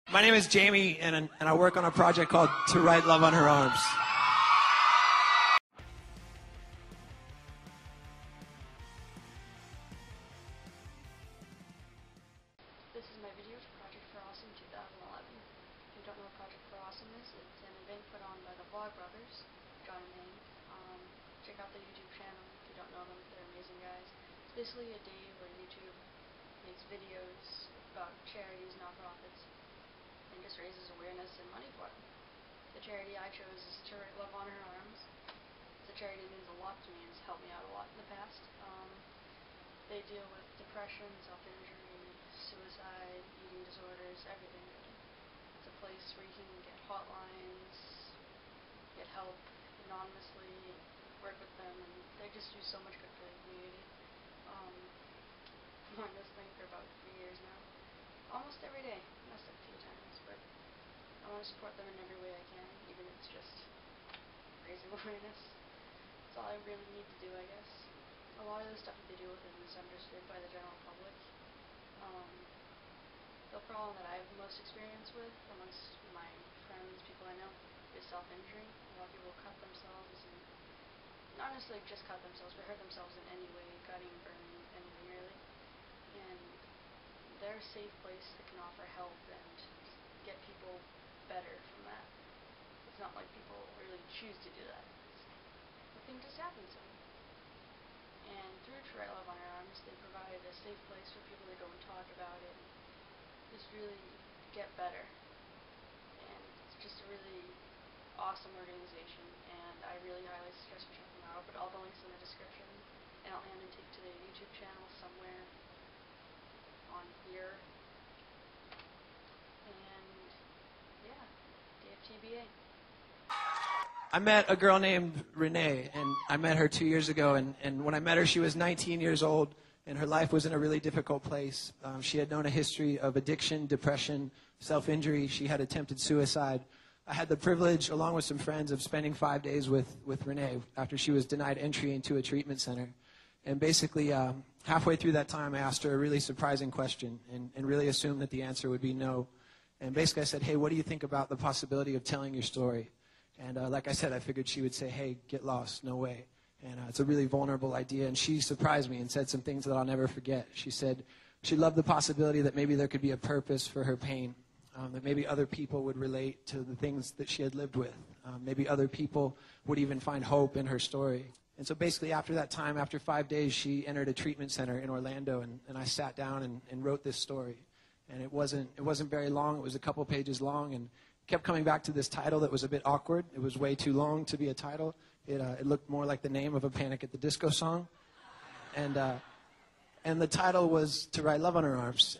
My name is Jamie, and I work on a project called To Write Love on Her Arms. This is my video for Project for Awesome 2011. If you don't know what Project for Awesome is, it's an event put on by the Vlogbrothers, John and May. Check out the YouTube channel if you don't know them. They're amazing guys. It's basically a day where YouTube makes videos about charities, nonprofits, and just raises awareness and money for them. The charity I chose is To Write Love on Her Arms. It's a charity that means a lot to me and has helped me out a lot in the past. They deal with depression, self-injury, suicide, eating disorders, everything really. It's a place where you can get hotlines, get help anonymously, work with them, and they just do so much good for the community. I'm on this thing for about 3 years now. Almost every day. Messed up a few times, but I want to support them in every way I can, even if it's just raising awareness. That's all I really need to do, I guess. A lot of the stuff that they deal with is misunderstood by the general public. The problem that I have the most experience with amongst my friends, people I know, is self-injury. A lot of people cut themselves, and not necessarily just cut themselves, but hurt themselves in any way, cutting, burning, anything really. And they're a safe place that can offer help and get people better from that. It's not like people really choose to do that. The thing just happens to them. And through To Write Love on Her Arms, they provide a safe place for people to go and talk about it and just really get better. And it's just a really awesome organization, and I really highly suggest you check them out. I'll put all the links in the description, and I'll hand and take to the YouTube channel somewhere on here. And yeah, DFTBA. I met a girl named Renee, and I met her 2 years ago, and when I met her, she was 19 years old, and her life was in a really difficult place. She had known a history of addiction, depression, self-injury. She had attempted suicide. I had the privilege, along with some friends, of spending 5 days with Renee after she was denied entry into a treatment center. And basically, halfway through that time, I asked her a really surprising question and really assumed that the answer would be no. And basically, I said, hey, what do you think about the possibility of telling your story? And like I said, I figured she would say, hey, get lost, no way. And it's a really vulnerable idea. And she surprised me and said some things that I'll never forget. She said she loved the possibility that maybe there could be a purpose for her pain, that maybe other people would relate to the things that she had lived with. Maybe other people would even find hope in her story. And so basically after that time, after 5 days, she entered a treatment center in Orlando, and I sat down and wrote this story. And it wasn't very long. It was a couple pages long, and kept coming back to this title that was a bit awkward. It was way too long to be a title. It looked more like the name of a Panic at the Disco song. And the title was To Write Love on Her Arms.